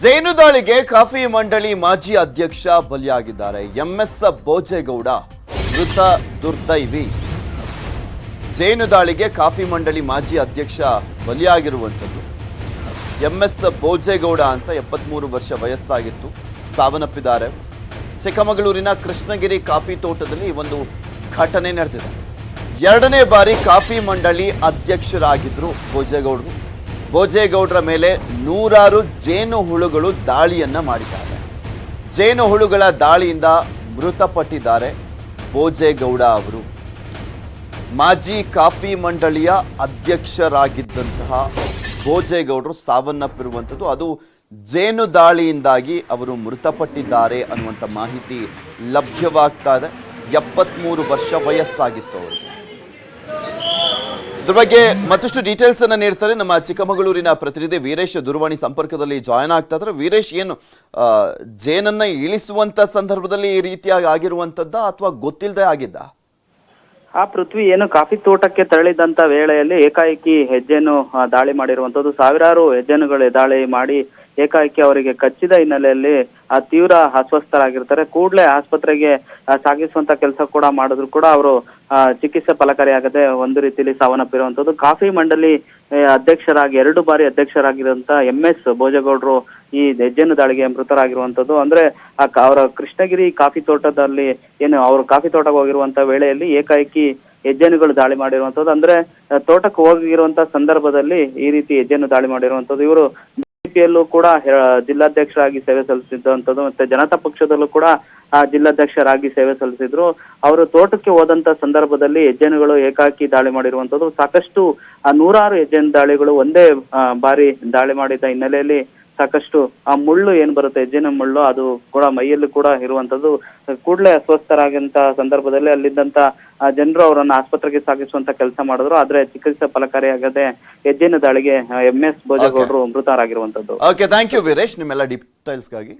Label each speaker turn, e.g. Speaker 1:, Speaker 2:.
Speaker 1: ಜೇನು ದಾಳಿಗೆ ಕಾಫಿ ಮಂಡಳಿ ಮಾಜಿ ಅಧ್ಯಕ್ಷ ಬಲಿಯಾಗಿದ್ದಾರೆ. ಎಂಎಸ್ ಬೋಜೇಗೌಡ ಮೃತ ದುರ್ದೈವಿ. ಜೇನು ದಾಳಿಗೆ ಕಾಫಿ ಮಂಡಳಿ ಮಾಜಿ ಅಧ್ಯಕ್ಷ ಬಲಿಯಾಗಿರುವಂಥದ್ದು. ಎಂಎಸ್ ಬೋಜೇಗೌಡ ಅಂತ 73 ವರ್ಷ ವಯಸ್ಸಾಗಿತ್ತು, ಸಾವನ್ನಪ್ಪಿದ್ದಾರೆ. ಚಿಕ್ಕಮಗಳೂರಿನ ಕೃಷ್ಣಗಿರಿ ಕಾಫಿ ತೋಟದಲ್ಲಿ ಒಂದು ಘಟನೆ ನಡೆದಿದೆ. 2ನೇ ಬಾರಿ ಕಾಫಿ ಮಂಡಳಿ ಅಧ್ಯಕ್ಷರಾಗಿದ್ರು ಬೋಜೇಗೌಡರು. ಬೋಜೇಗೌಡರ ಮೇಲೆ 100 ಜೇನು ಹುಳುಗಳು ದಾಳಿಯನ್ನ ಮಾಡಿದ್ದಾರೆ. ಜೇನು ಹುಳುಗಳ ದಾಳಿಯಿಂದ ಮೃತಪಟ್ಟಿದ್ದಾರೆ ಬೋಜೇಗೌಡ ಅವರು. ಮಾಜಿ ಕಾಫಿ ಮಂಡಳಿಯ ಅಧ್ಯಕ್ಷರಾಗಿದ್ದಂತಹ ಬೋಜೇಗೌಡರು ಸಾವನ್ನಪ್ಪಿರುವಂಥದ್ದು. ಅದು ಜೇನು ದಾಳಿಯಿಂದಾಗಿ ಅವರು ಮೃತಪಟ್ಟಿದ್ದಾರೆ ಅನ್ನುವಂಥ ಮಾಹಿತಿ ಲಭ್ಯವಾಗ್ತಾ ಇದೆ. 73 ವರ್ಷ ವಯಸ್ಸಾಗಿತ್ತು ಅವರಿಗೆ. ಇದ್ರ ಬಗ್ಗೆ ಮತ್ತಷ್ಟು ಡೀಟೇಲ್ಸ್ ಅನ್ನ ನೀಡ್ತಾರೆ ನಮ್ಮ ಚಿಕ್ಕಮಗಳೂರಿನ ಪ್ರತಿನಿಧಿ ವೀರೇಶ್ ದೂರವಾಣಿ ಸಂಪರ್ಕದಲ್ಲಿ ಜಾಯ್ನ್ ಆಗ್ತಾ ಇದ್ದಾರೆ. ವೀರೇಶ್, ಏನು ಜೇನನ್ನ ಇಳಿಸುವಂತ ಸಂದರ್ಭದಲ್ಲಿ ಈ ರೀತಿಯಾಗಿ ಆಗಿರುವಂತದ್ದ ಅಥವಾ ಗೊತ್ತಿಲ್ಲದೆ ಆಗಿದ್ದ?
Speaker 2: ಪೃಥ್ವಿ ಏನು ಕಾಫಿ ತೋಟಕ್ಕೆ ತೆರಳಿದಂತ ವೇಳೆಯಲ್ಲಿ ಏಕಾಏಕಿ ಹೆಜ್ಜೆಯನ್ನು ದಾಳಿ ಮಾಡಿರುವಂತದ್ದು. ಸಾವಿರಾರು ಹೆಜ್ಜೆನುಗಳು ದಾಳಿ ಮಾಡಿ ಏಕಾಏಕಿ ಅವರಿಗೆ ಕಚ್ಚಿದ ಹಿನ್ನೆಲೆಯಲ್ಲಿ ತೀವ್ರ ಅಸ್ವಸ್ಥರಾಗಿರ್ತಾರೆ. ಕೂಡಲೇ ಆಸ್ಪತ್ರೆಗೆ ಸಾಗಿಸುವಂತ ಕೆಲಸ ಕೂಡ ಮಾಡಿದ್ರು ಕೂಡ ಅವರು ಚಿಕಿತ್ಸೆ ಫಲಕಾರಿಯಾಗದೆ ಒಂದು ರೀತಿಯಲ್ಲಿ ಸಾವನ್ನಪ್ಪಿರುವಂತದ್ದು. ಕಾಫಿ ಮಂಡಳಿ ಅಧ್ಯಕ್ಷರಾಗಿ 2 ಬಾರಿ ಅಧ್ಯಕ್ಷರಾಗಿರುವಂತ ಎಂಎಸ್ ಬೋಜೇಗೌಡರು ಈ ಹೆಜ್ಜೆನು ದಾಳಿಗೆ ಮೃತರಾಗಿರುವಂತದ್ದು. ಅಂದ್ರೆ ಅವರ ಕೃಷ್ಣಗಿರಿ ಕಾಫಿ ತೋಟದಲ್ಲಿ ಏನು ಅವರು ಕಾಫಿ ತೋಟಕ್ಕೆ ಹೋಗಿರುವಂತ ವೇಳೆಯಲ್ಲಿ ಏಕಾಏಕಿ ಹೆಜ್ಜೆನುಗಳು ದಾಳಿ ಮಾಡಿರುವಂತದ್ದು. ಅಂದ್ರೆ ತೋಟಕ್ಕೆ ಹೋಗಿರುವಂತ ಸಂದರ್ಭದಲ್ಲಿ ಈ ರೀತಿ ಹೆಜ್ಜೆನು ದಾಳಿ ಮಾಡಿರುವಂತದ್ದು. ಇವರು ಬಿಜೆಪಿಯಲ್ಲೂ ಕೂಡ ಜಿಲ್ಲಾಧ್ಯಕ್ಷರಾಗಿ ಸೇವೆ ಸಲ್ಲಿಸಿದ್ದಂಥದ್ದು, ಮತ್ತೆ ಜನತಾ ಪಕ್ಷದಲ್ಲೂ ಕೂಡ ಜಿಲ್ಲಾಧ್ಯಕ್ಷರಾಗಿ ಸೇವೆ ಸಲ್ಲಿಸಿದ್ರು. ಅವರು ತೋಟಕ್ಕೆ ಹೋದಂತ ಸಂದರ್ಭದಲ್ಲಿ ಹೆಜ್ಜೆನುಗಳು ಏಕಾಏಕಿ ದಾಳಿ ಮಾಡಿರುವಂತದ್ದು. ಸಾಕಷ್ಟು 100 ಹೆಜ್ಜೆನು ದಾಳಿಗಳು ಒಂದೇ ಬಾರಿ ದಾಳಿ ಮಾಡಿದ ಹಿನ್ನೆಲೆಯಲ್ಲಿ ಸಾಕಷ್ಟು ಆ ಮುಳ್ಳು ಏನ್ ಬರುತ್ತೆ, ಹೆಜ್ಜೆನ ಮುಳ್ಳು, ಅದು ಕೂಡ ಮೈಯಲ್ಲಿ ಕೂಡ ಇರುವಂತದ್ದು. ಕೂಡಲೇ ಅಸ್ವಸ್ಥರಾಗಂತ ಸಂದರ್ಭದಲ್ಲಿ ಅಲ್ಲಿದ್ದಂತ ಜನರು ಅವರನ್ನ ಆಸ್ಪತ್ರೆಗೆ ಸಾಗಿಸುವಂತ ಕೆಲಸ ಮಾಡಿದ್ರು. ಆದ್ರೆ ಚಿಕಿತ್ಸೆ ಫಲಕಾರಿಯಾಗದೆ ಹೆಜ್ಜೆನ ದಾಳಿಗೆ ಎಂಎಸ್ ಬೋಜೇಗೌಡರು ಮೃತರಾಗಿರುವಂತದ್ದು.
Speaker 1: ಓಕೆ, ಥ್ಯಾಂಕ್ ಯು ವೀರೇಶ್ ನಿಮ್ಮೆಲ್ಲ ಡೀಟೇಲ್ಸ್ಗಾಗಿ.